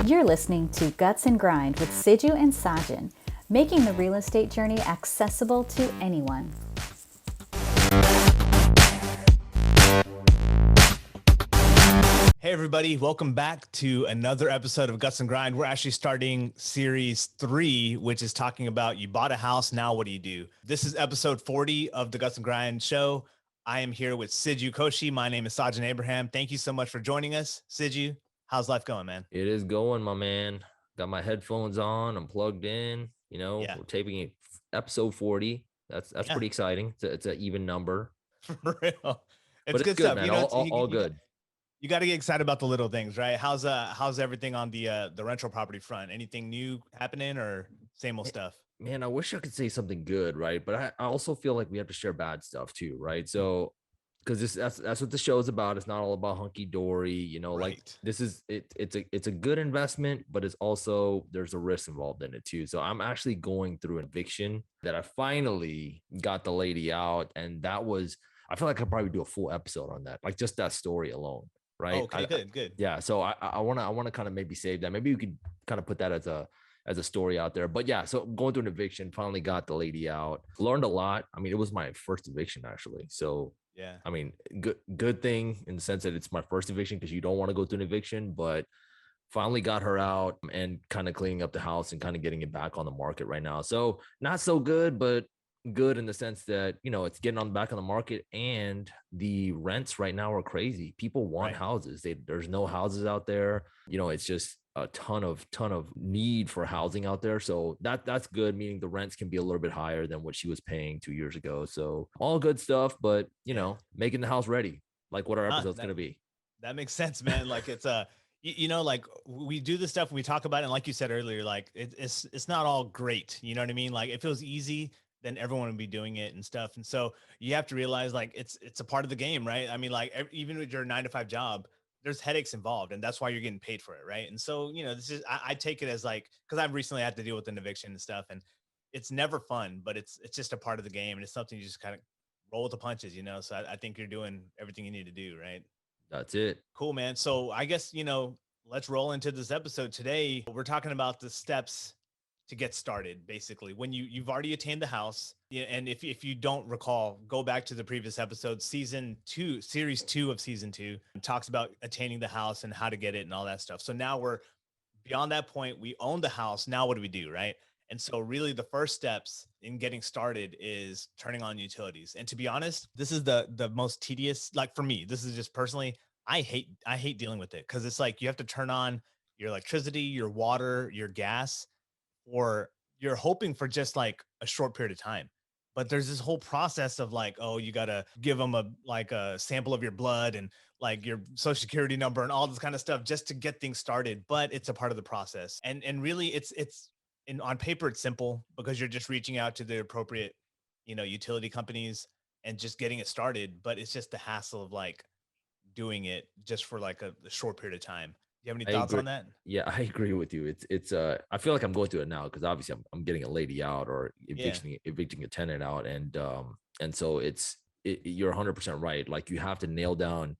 You're listening to Guts and Grind with Siju and Sajin, making the real estate journey accessible to anyone. Hey everybody, welcome back to another episode of Guts and Grind. We're actually starting series 3, which is talking about you bought a house, now what do you do? This is episode 40 of the Guts and Grind show. I am here with Siju Koshi. My name is Sajin Abraham. Thank you so much for joining us. Siju, how's life going, man? It is going, my man. Got my headphones on. I'm plugged in. Yeah. We're taping it episode 40. That's pretty exciting. It's an even number. For real. It's good stuff, man. You know, all good. You got to get excited about the little things, right? How's everything on the rental property front? Anything new happening or same old stuff? Man, I wish I could say something good, right? But I also feel like we have to share bad stuff too, right? So because that's what the show is about. It's not all about hunky dory, Right. Like this is it's a good investment, but it's also there's a risk involved in it too. So I'm actually going through an eviction that I finally got the lady out, and that was I feel like I'll probably do a full episode on that, like just that story alone, right? Okay, good. Yeah, so I want to kind of maybe save that. Maybe you could kind of put that as a story out there. But yeah, so going through an eviction, finally got the lady out, learned a lot. I mean, it was my first eviction actually. So yeah, I mean, good thing in the sense that it's my first eviction because you don't want to go through an eviction, but finally got her out and kind of cleaning up the house and kind of getting it back on the market right now. So not so good, but good in the sense that, it's getting on back on the market, and the rents right now are crazy. People want houses. There's no houses out there. It's just a ton of need for housing out there. So that's good, meaning the rents can be a little bit higher than what she was paying 2 years ago. So all good stuff, but making the house ready, like what our episode's going to be. That makes sense, man. Like it's like we do this stuff and we talk about it. And like you said earlier, like it's not all great. You know what I mean? Like if it was easy, then everyone would be doing it and stuff. And so you have to realize like it's a part of the game, right? I mean, like even with your 9-to-5 job, there's headaches involved, and that's why you're getting paid for it, right? And so this is I take it as like, because I've recently had to deal with an eviction and stuff, and it's never fun, but it's just a part of the game, and it's something you just kind of roll with the punches, So I think you're doing everything you need to do, right? That's it. Cool, man. So I guess let's roll into this episode today. We're talking about the steps to get started, basically when you've already attained the house. Yeah, and if you don't recall, go back to the previous episode, series 2 of season 2 talks about attaining the house and how to get it and all that stuff. So now we're beyond that point. We own the house. Now what do we do, right? And so really the first steps in getting started is turning on utilities. And to be honest, this is the most tedious, like for me, this is just personally, I hate dealing with it, because it's like you have to turn on your electricity, your water, your gas, or you're hoping for just like a short period of time. But there's this whole process of like, oh, you got to give them a sample of your blood and like your social security number and all this kind of stuff just to get things started. But it's a part of the process. And really it's on paper, it's simple because you're just reaching out to the appropriate, utility companies and just getting it started. But it's just the hassle of like doing it just for like a short period of time. Do you have any thoughts on that? Yeah, I agree with you. It's I feel like I'm going through it now because obviously I'm getting a lady out or evicting a tenant out, and so you're 100% right. Like you have to nail down,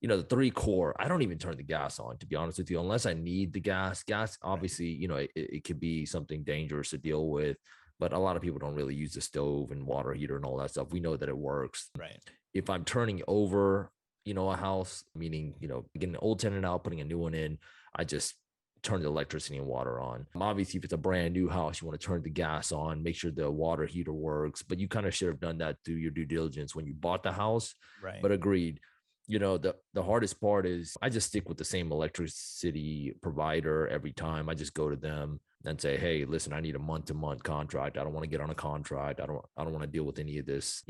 the 3 core. I don't even turn the gas on, to be honest with you, unless I need the gas. Gas, obviously, it could be something dangerous to deal with, but a lot of people don't really use the stove and water heater and all that stuff. We know that it works. Right. If I'm turning over a house, meaning, getting an old tenant out, putting a new one in, I just turn the electricity and water on. Obviously, if it's a brand new house, you want to turn the gas on, make sure the water heater works, but you kind of should have done that through your due diligence when you bought the house. Right. But agreed. The hardest part is I just stick with the same electricity provider every time. I just go to them and say, hey, listen, I need a month-to-month contract. I don't want to get on a contract. I don't want to deal with any of this,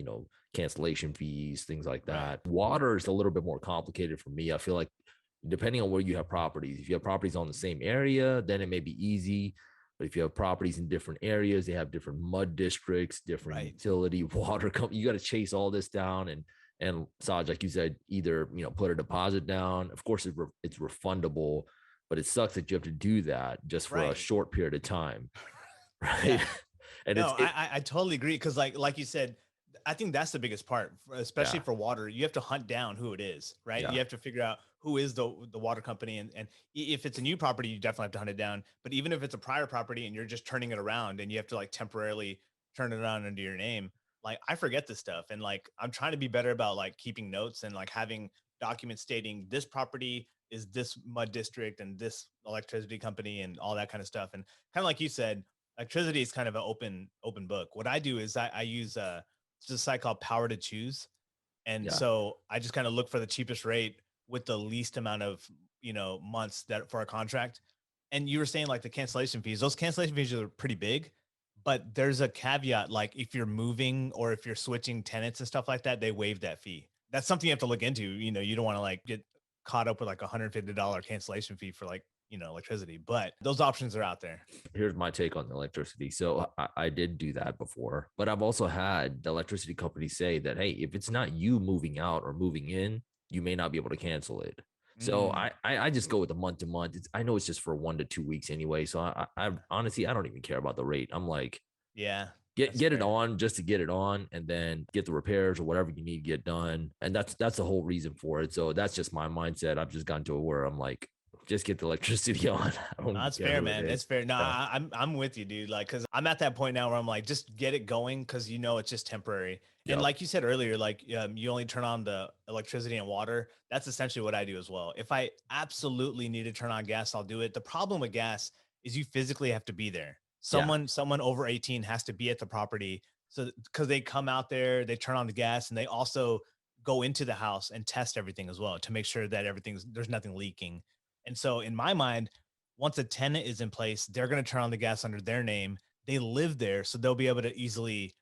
cancellation fees, things like that. Right. Water is a little bit more complicated for me. I feel like depending on where you have properties, if you have properties on the same area, then it may be easy. But if you have properties in different areas, they have different mud districts, different utility, water you got to chase all this down. And Saj, like you said, either, put a deposit down. Of course, it's refundable, but it sucks that you have to do that just for a short period of time. Right. Yeah. And no, I totally agree. Cause like you said, I think that's the biggest part, especially Yeah. for water. You have to hunt down who it is, right? You Yeah. have to figure out who is the water company, and if it's a new property, you definitely have to hunt it down. But even if it's a prior property and you're just turning it around, and you have to like temporarily turn it around under your name, like I forget this stuff, and like I'm trying to be better about like keeping notes and like having documents stating this property is this mud district and this electricity company and all that kind of stuff. And kind of like you said, electricity is kind of an open book. What I do is I use it's a site called Power to Choose. And Yeah. so I just kind of look for the cheapest rate with the least amount of, months that for a contract. And you were saying like the cancellation fees, those cancellation fees are pretty big, but there's a caveat. Like if you're moving or if you're switching tenants and stuff like that, they waive that fee. That's something you have to look into. You don't want to like get caught up with like $150 cancellation fee for like, electricity, but those options are out there. Here's my take on the electricity. So I did do that before, but I've also had the electricity company say that, hey, if it's not you moving out or moving in, you may not be able to cancel it. So Mm, I just go with the month to month. I know it's just for 1 to 2 weeks anyway. So I honestly, I don't even care about the rate. I'm like, yeah, that's get it fair. on just to get it on, and then get the repairs or whatever you need to get done. And that's the whole reason for it. So that's just my mindset. I've just gotten to where I'm like, just get the electricity on. I don't No, even that's care fair, who it man. is. It's fair. No, Yeah. I'm with you, dude. Like, cause I'm at that point now where I'm like, just get it going, cause it's just temporary. And Yep. like you said earlier, like you only turn on the electricity and water. That's essentially what I do as well. If I absolutely need to turn on gas, I'll do it. The problem with gas is you physically have to be there. Yeah. Someone over 18 has to be at the property. So because they come out there, they turn on the gas, and they also go into the house and test everything as well to make sure that there's nothing leaking. And so in my mind, once a tenant is in place, they're going to turn on the gas under their name. They live there, so they'll be able to easily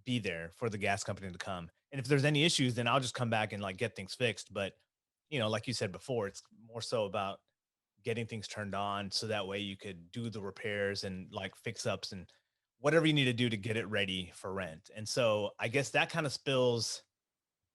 be there for the gas company to come. And if there's any issues, then I'll just come back and like get things fixed. But like you said before, it's more so about getting things turned on so that way you could do the repairs and like fix ups and whatever you need to do to get it ready for rent. And so I guess that kind of spills,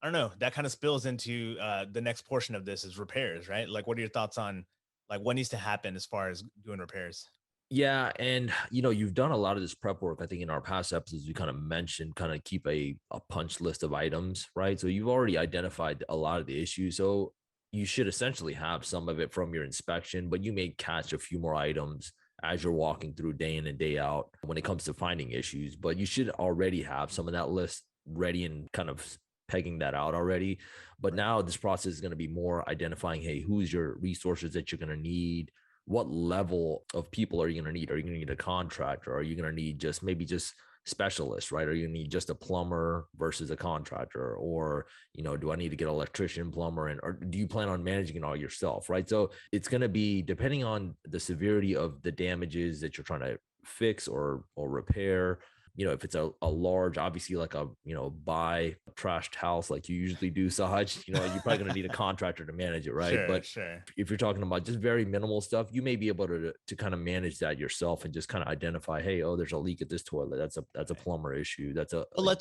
I don't know, that kind of spills into the next portion of this is repairs, right? Like, what are your thoughts on like what needs to happen as far as doing repairs? Yeah, and you've done a lot of this prep work. I think in our past episodes, we kind of mentioned kind of keep a punch list of items, right? So you've already identified a lot of the issues. So you should essentially have some of it from your inspection, but you may catch a few more items as you're walking through day in and day out when it comes to finding issues. But you should already have some of that list ready and kind of pegging that out already. But now this process is going to be more identifying, hey, who's your resources that you're going to need, what level of people are you going to need? Are you going to need a contractor? Are you going to need just specialists, right? Are you going to need just a plumber versus a contractor? Or, do I need to get an electrician, plumber, and or do you plan on managing it all yourself, right? So it's going to be depending on the severity of the damages that you're trying to fix or repair. If it's a large, obviously like a, buy trashed house like you usually do, Sahaj, you're probably going to need a contractor to manage it, right? Sure, But sure. if you're talking about just very minimal stuff, you may be able to kind of manage that yourself and just kind of identify, hey, oh, there's a leak at this toilet. That's a Okay. plumber issue. That's Well,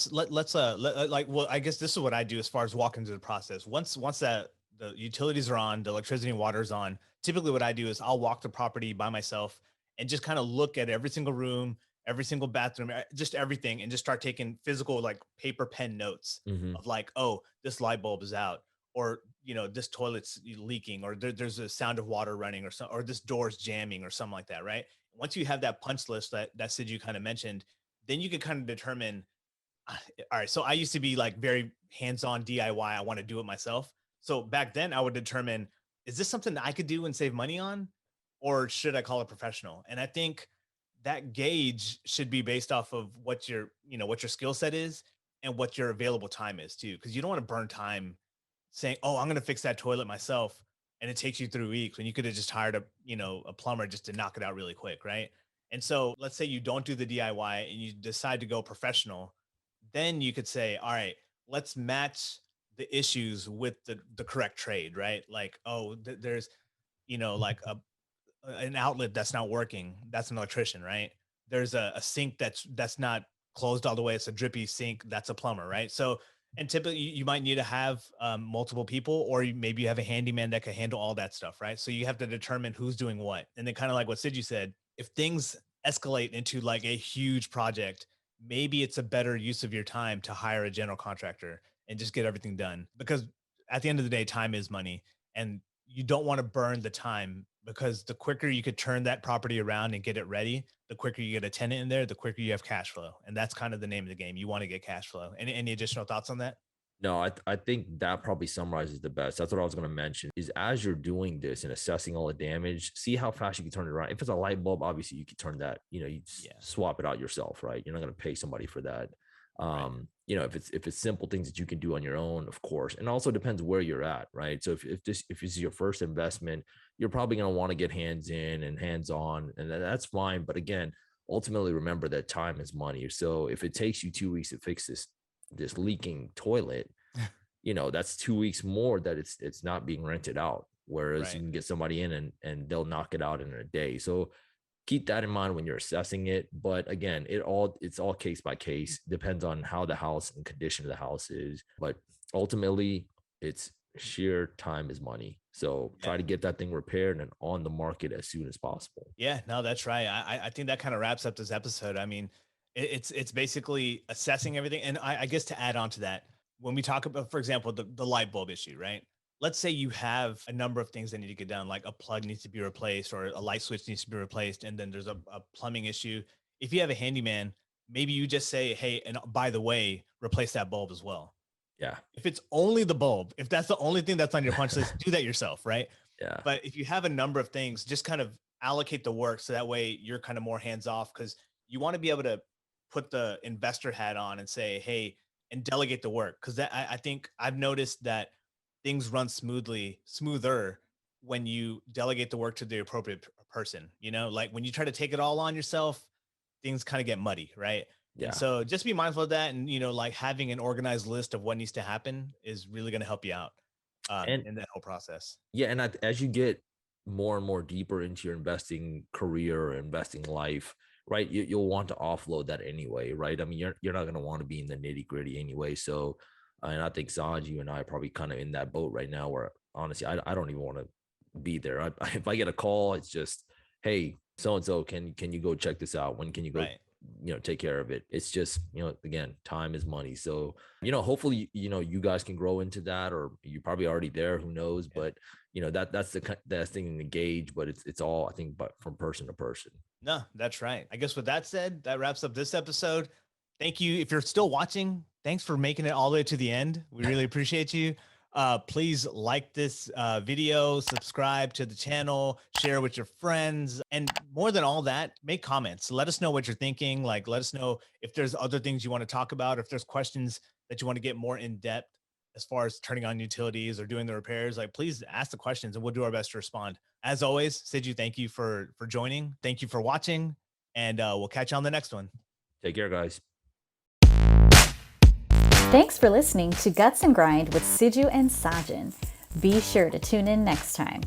like, well, I guess this is what I do as far as walking through the process. Once that the utilities are on, the electricity and water is on, typically what I do is I'll walk the property by myself and just kind of look at every single room, every single bathroom, just everything, and just start taking physical like paper pen notes Mhm. of like, oh, this light bulb is out, or this toilet's leaking, or there's a sound of water running, or or this door's jamming, or something like that, right? Once you have that punch list that Sid you kind of mentioned, then you can kind of determine all right, so I used to be like very hands-on DIY. I want to do it myself. So back then I would determine, is this something that I could do and save money on, or should I call a professional? And I think that gauge should be based off of what your skill set is and what your available time is too. Because you don't want to burn time saying, "Oh, I'm going to fix that toilet myself," and it takes you 3 weeks when you could have just hired a plumber just to knock it out really quick, right? And so let's say you don't do the DIY and you decide to go professional, then you could say, all right, let's match the issues with the correct trade, right? Like, oh, there's, like an outlet that's not working. That's an electrician, right? There's a sink that's not closed all the way. It's a drippy sink. That's a plumber, right? So, and typically you might need to have multiple people, or maybe you have a handyman that can handle all that stuff, right? So you have to determine who's doing what, and then kind of like what Sid you said, if things escalate into like a huge project, maybe it's a better use of your time to hire a general contractor and just get everything done. Because at the end of the day, time is money, and you don't want to burn the time, because the quicker you could turn that property around and get it ready, the quicker you get a tenant in there, the quicker you have cash flow. And that's kind of the name of the game. You want to get cash flow. Any additional thoughts on that? No, I think that probably summarizes the best. That's what I was going to mention is as you're doing this and assessing all the damage, see how fast you can turn it around. If it's a light bulb, obviously you can turn that, Yeah. swap it out yourself, right? You're not going to pay somebody for that. Right. If it's simple things that you can do on your own, of course. And also depends where you're at, right? So if this is your first investment, you're probably going to want to get hands in and hands on, and that's fine. But again, ultimately remember that time is money. So if it takes you 2 weeks to fix this leaking toilet, that's 2 weeks more that it's not being rented out. Whereas Right. you can get somebody in and they'll knock it out in a day. So keep that in mind when you're assessing it. But again, it's all case by case, depends on how the house and condition of the house is. But ultimately, it's sheer time is money. So try Yeah. to get that thing repaired and on the market as soon as possible. Yeah, no, that's right. I think that kind of wraps up this episode. I mean, it's basically assessing everything. And I guess to add on to that, when we talk about, for example, the light bulb issue, right? Let's say you have a number of things that need to get done, like a plug needs to be replaced or a light switch needs to be replaced, and then there's a plumbing issue. If you have a handyman, maybe you just say, hey, and by the way, replace that bulb as well. Yeah. If it's only the bulb, if that's the only thing that's on your punch list, do that yourself, right? Yeah. But if you have a number of things, just kind of allocate the work so that way you're kind of more hands off, because you want to be able to put the investor hat on and say, hey, and delegate the work. Because I think I've noticed that things run smoother when you delegate the work to the appropriate person. Like when you try to take it all on yourself, things kind of get muddy, right? Yeah. And so just be mindful of that. And, like having an organized list of what needs to happen is really going to help you out And in that whole process. yeah, and as you get more and more deeper into your investing career or investing life, right, you'll want to offload that anyway, right? I mean, you're not going to want to be in the nitty gritty anyway. So, and I think Zaj, you and I are probably kind of in that boat right now, where honestly, I don't even want to be there. If I get a call, it's just, hey, so and so, can you go check this out? When can you go? Right. Take care of it. It's just, again, time is money. So, hopefully, you guys can grow into that, or you're probably already there, who knows, Yeah. but that's the thing to gauge, but it's all, I think, but from person to person. No, that's right. I guess with that said, that wraps up this episode. Thank you. If you're still watching, thanks for making it all the way to the end. We really appreciate you. Please like this video, subscribe to the channel, share with your friends, and more than all that, make comments. Let us know what you're thinking. Like, let us know if there's other things you want to talk about, if there's questions that you want to get more in depth as far as turning on utilities or doing the repairs. Like, please ask the questions and we'll do our best to respond. As always, Siju, thank you for joining. Thank you for watching, and we'll catch you on the next one. Take care, guys. Thanks for listening to Guts and Grind with Siju and Sajin. Be sure to tune in next time.